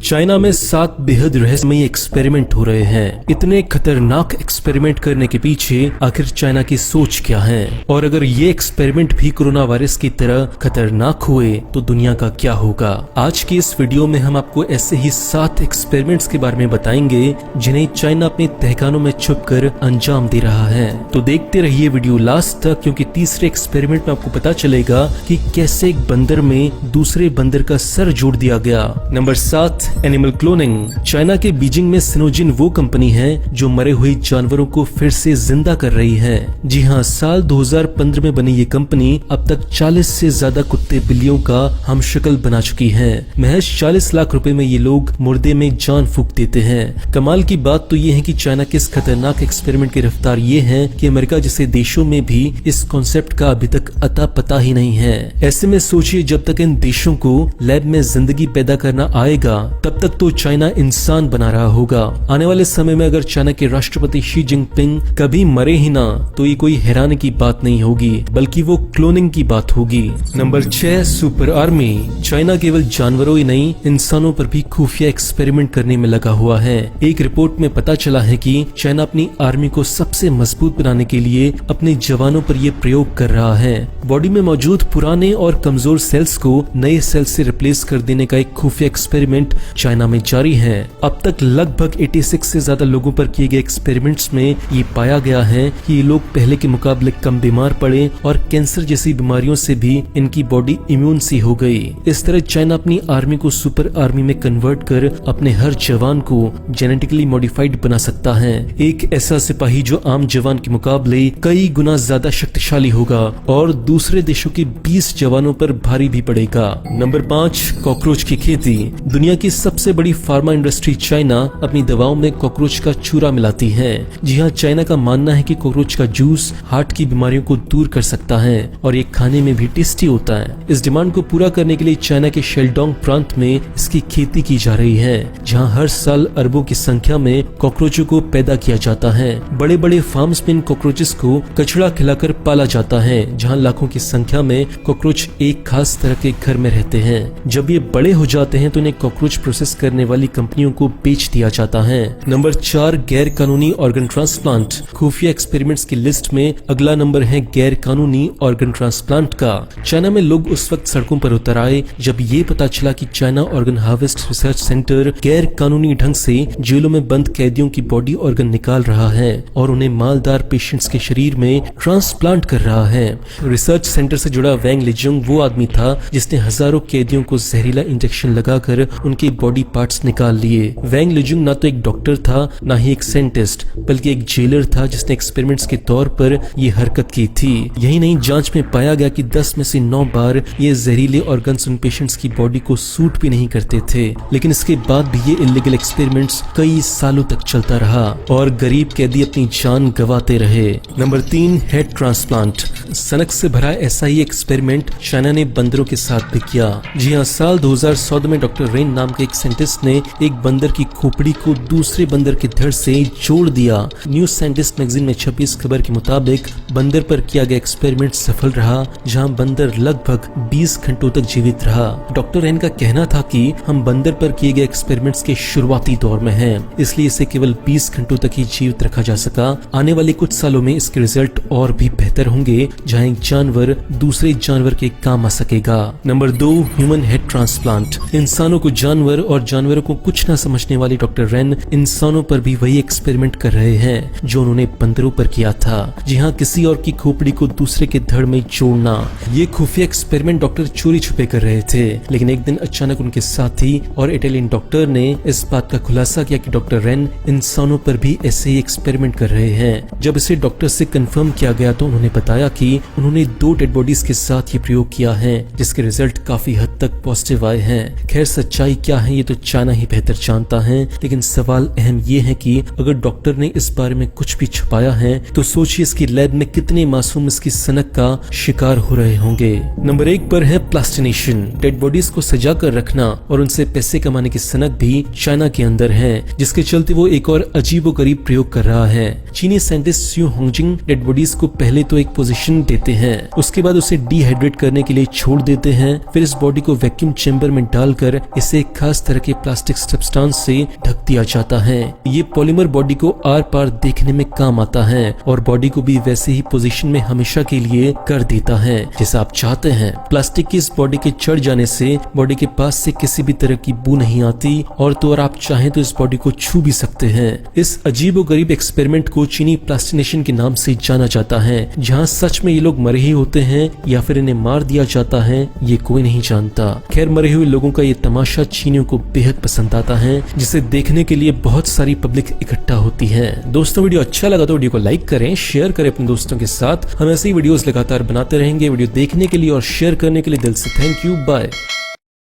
China में 7 बेहद रहस्यमयी एक्सपेरिमेंट हो रहे हैं। इतने खतरनाक एक्सपेरिमेंट करने के पीछे आखिर चाइना की सोच क्या है, और अगर ये एक्सपेरिमेंट भी कोरोना वायरस की तरह खतरनाक हुए तो दुनिया का क्या होगा। आज की इस वीडियो में हम आपको ऐसे ही 7 एक्सपेरिमेंट्स के बारे में बताएंगे जिन्हें चाइना अपने तहखानों में छुपकर अंजाम दे रहा है। तो देखते रहिए वीडियो लास्ट तक, क्योंकि तीसरे एक्सपेरिमेंट में आपको पता चलेगा कि कैसे एक बंदर में दूसरे बंदर का सर जोड़ दिया गया। Number 7, animal cloning. चाइना के बीजिंग में सिनोजिन वो कंपनी है जो मरे हुए जानवरों को फिर से जिंदा कर रही है। जी हाँ, साल 2015 में बनी ये कंपनी अब तक 40 से ज्यादा कुत्ते बिल्लियों का हमशक्ल बना चुकी है। महज 40 लाख रुपए में ये लोग मुर्दे में जान फूंक देते हैं। कमाल की बात तो ये है कि चाइना के इस खतरनाक एक्सपेरिमेंट की रफ्तार ये है कि अमेरिका जैसे देशों में भी इस कॉन्सेप्ट का अभी तक अता पता ही नहीं है। ऐसे में सोचिए, जब तक इन देशों को लैब में जिंदगी पैदा करना आएगा तब तक तो चाइना इंसान बना रहा होगा। आने वाले समय में अगर चाइना के राष्ट्रपति शी जिनपिंग कभी मरे ही ना तो ये कोई हैरानी की बात नहीं होगी, बल्कि वो क्लोनिंग की बात होगी। Number 6, super army. चाइना केवल जानवरों ही नहीं, इंसानों पर भी खुफिया एक्सपेरिमेंट करने में लगा हुआ है। एक रिपोर्ट में पता चला है कि चाइना अपनी आर्मी को सबसे मजबूत बनाने के लिए अपने जवानों पर यह प्रयोग कर रहा है। बॉडी में मौजूद पुराने और कमजोर सेल्स को नए सेल्स से रिप्लेस कर देने का एक खुफिया एक्सपेरिमेंट चाइना में जारी है। अब तक लगभग 86 से ज्यादा लोगों पर किए गए एक्सपेरिमेंट्स में ये पाया गया है कि ये लोग पहले के मुकाबले कम बीमार पड़े और कैंसर जैसी बीमारियों से भी इनकी बॉडी इम्यून सी हो गई। इस तरह चाइना अपनी आर्मी को सुपर आर्मी में कन्वर्ट कर अपने हर जवान को जेनेटिकली मॉडिफाइड बना सकता है। एक ऐसा सिपाही जो आम जवान के मुकाबले कई गुना ज्यादा शक्तिशाली होगा और दूसरे देशों के 20 जवानों पर भारी भी पड़ेगा। नंबर 5, कॉकरोच की खेती। दुनिया की सबसे बड़ी फार्मा इंडस्ट्री चाइना अपनी दवाओं में कॉकरोच का चूरा मिलाती है। जी हाँ, चाइना का मानना है कि कॉकरोच का जूस हार्ट की बीमारियों को दूर कर सकता है और ये खाने में भी टेस्टी होता है। इस डिमांड को पूरा करने के लिए चाइना के शेल्डोंग प्रांत में इसकी खेती की जा रही है, जहाँ हर साल अरबों की संख्या में कॉकरोचों को पैदा किया जाता है। बड़े बड़े फार्म्स में इन कॉकरोचेस को कचड़ा खिलाकर पाला जाता है, जहाँ लाखों की संख्या में कॉकरोच एक खास तरह के घर में रहते हैं। जब ये बड़े हो जाते हैं तो इन्हें कॉकरोच प्रोसेस करने वाली कंपनियों को बेच दिया जाता है। नंबर 4, गैर कानूनी ऑर्गन ट्रांसप्लांट। खुफिया एक्सपेरिमेंट्स की लिस्ट में अगला नंबर है गैर कानूनी ऑर्गन ट्रांसप्लांट का। चाइना में लोग उस वक्त सड़कों पर उतर आए जब ये पता चला कि China organ harvest research centre गैर कानूनी ढंग से जेलों में बंद कैदियों की बॉडी ऑर्गन निकाल रहा है और उन्हें मालदार पेशेंट्स के शरीर में ट्रांसप्लांट कर रहा है। रिसर्च सेंटर से जुड़ा वैंग लिजुंग वो आदमी था जिसने हजारों कैदियों को जहरीला इंजेक्शन लगाकर उनके बॉडी पार्ट्स निकाल लिए। वैंग लिजुंग ना तो एक डॉक्टर था ना ही एक साइंटिस्ट, बल्कि एक जेलर था जिसने एक्सपेरिमेंट्स के तौर पर ये हरकत की थी। यही नहीं, जांच में पाया गया कि 10 में से 9 बार ये जहरीले ऑर्गन्स उन पेशेंट्स की बॉडी को सूट भी नहीं करते थे। लेकिन इसके बाद भी ये इलीगल एक्सपेरिमेंट्स कई सालों तक चलता रहा और गरीब कैदी अपनी जान गंवाते रहे। Number 3, head transplant. सनक से भरा ऐसा ही एक्सपेरिमेंट चाइना ने बंदरों के साथ भी किया। जी हाँ, साल 2014 में डॉक्टर रेन नाम के एक साइंटिस्ट ने एक बंदर की खोपड़ी को दूसरे बंदर के धड़ से जोड़ दिया। न्यूज साइंटिस्ट मैगजीन में छपी इस खबर के मुताबिक बंदर पर किया गया एक्सपेरिमेंट सफल रहा, जहां बंदर लगभग 20 घंटों तक जीवित रहा। डॉक्टर रेन का कहना था कि हम बंदर पर किए गए एक्सपेरिमेंट्स के शुरुआती दौर में हैं, इसलिए इसे केवल 20 घंटों तक ही जीवित रखा जा सका। आने वाले कुछ सालों में इसके रिजल्ट और भी बेहतर होंगे, जहां एक जानवर दूसरे जानवर के काम आ सकेगा। Number 2, human head transplant. इंसानों को जानवर और जानवरों को कुछ न समझने वाले डॉक्टर रेन इंसानों पर भी वही एक्सपेरिमेंट कर रहे हैं जो उन्होंने बंदरों पर किया था। जी हाँ, किसी और की खोपड़ी को दूसरे के धड़ में जोड़ना। ये खुफिया एक्सपेरिमेंट डॉक्टर चोरी छुपे कर रहे थे, लेकिन एक दिन अचानक उनके साथी और इटालियन डॉक्टर ने इस बात का खुलासा किया कि डॉक्टर रेन इंसानों पर भी ऐसे ही एक्सपेरिमेंट कर रहे हैं। जब इसे डॉक्टर से कंफर्म किया गया तो उन्होंने बताया कि उन्होंने 2 डेड बॉडीज के साथ ये प्रयोग किया है, जिसके रिजल्ट काफी हद तक पॉजिटिव आए हैं। खैर, सच्चाई क्या है ये तो चाइना ही बेहतर जानता है, लेकिन सवाल अहम ये है कि अगर डॉक्टर ने इस बारे में कुछ भी छुपाया है तो सोचिए इसकी लैब में कितने मासूम इसकी सनक का शिकार हो रहे होंगे। नंबर 1 पर है प्लास्टिनेशन। डेड बॉडीज को सजा कर रखना और उनसे पैसे कमाने की सनक भी बॉडी चाइना के अंदर है, जिसके चलते वो एक और अजीबोगरीब प्रयोग कर रहा है। चीनी साइंटिस्ट स्यू होंगजिंग डेड बॉडीज को पहले तो एक पोजीशन देते हैं, उसके बाद उसे डिहाइड्रेट करने के लिए छोड़ देते हैं। फिर इस बॉडी को वैक्यूम चेंबर में डालकर इसे एक खास तरह के प्लास्टिक सब्सटेंस से ढक दिया जाता है। ये पॉलीमर बॉडी को आर पार देखने में काम आता है और बॉडी को भी वैसे ही पोजीशन में हमेशा के लिए कर देता है जैसा आप चाहते हैं। प्लास्टिक की इस बॉडी के चढ़ जाने से बॉडी के पास से किसी भी तरह की बू नहीं आती और तो और आप चाहें तो इस बॉडी को छू भी सकते हैं। इस अजीबोगरीब एक्सपेरिमेंट को चीनी प्लास्टिनेशन के नाम से जाना जाता है, जहां सच में ये लोग मरे ही होते हैं या फिर इन्हें मार दिया जाता है, ये कोई नहीं जानता। खैर, मरे हुए लोगों का ये तमाशा चीनियों को बेहद पसंद आता है, जिसे देखने के लिए बहुत सारी पब्लिक इकट्ठा होती है। दोस्तों, वीडियो अच्छा लगा तो वीडियो को लाइक करें, शेयर करें अपने दोस्तों के साथ। हम ऐसे ही वीडियोस लगातार बनाते रहेंगे। वीडियो देखने के लिए और शेयर करने के लिए दिल से थैंक यू। बाय।